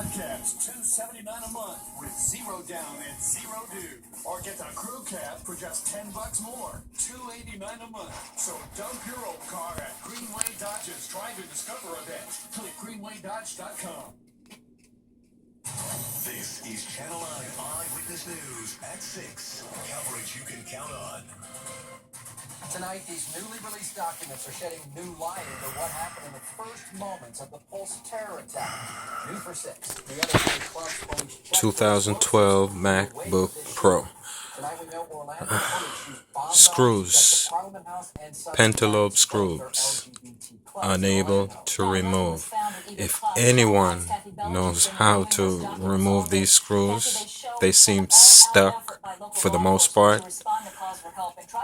cabs, $279 a month with 0 down and 0 due. Or get the crew cab for just $10 more, $289 a month. So dump your old car at Greenway Dodge's Drive and Discover event. Click greenwaydodge.com. This is Channel 9 Eyewitness News at 6. Coverage you can count on. Tonight, these newly released documents are shedding new light into what happened in the first moments of the Pulse terror attack. New for 6. The other three clubs police checked 2012 Mac Book Pro. Tonight we know Orlando police used bomb Screws. dogs at the Parliament House and Pentalobe screws. Unable to remove. If anyone knows how to remove these screws, they seem stuck for the most part.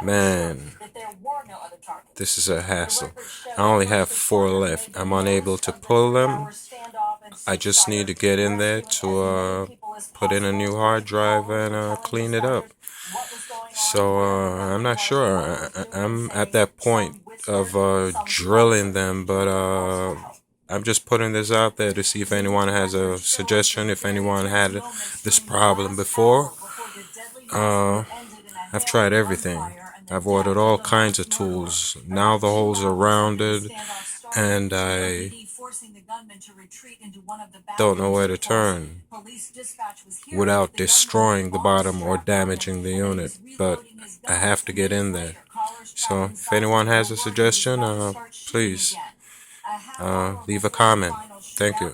Man, this is a hassle. I only have 4 left. I'm unable to pull them. I just need to get in there to put in a new hard drive and clean it up. So I'm not sure. I'm at that point of drilling them, but I'm just putting this out there to see if anyone has a suggestion, if anyone had this problem before. I've tried everything. I've ordered all kinds of tools. Now the holes are rounded, and I don't know where to turn without destroying the bottom or damaging the unit, but I have to get in there. So if anyone has a suggestion, please leave a comment. Thank you.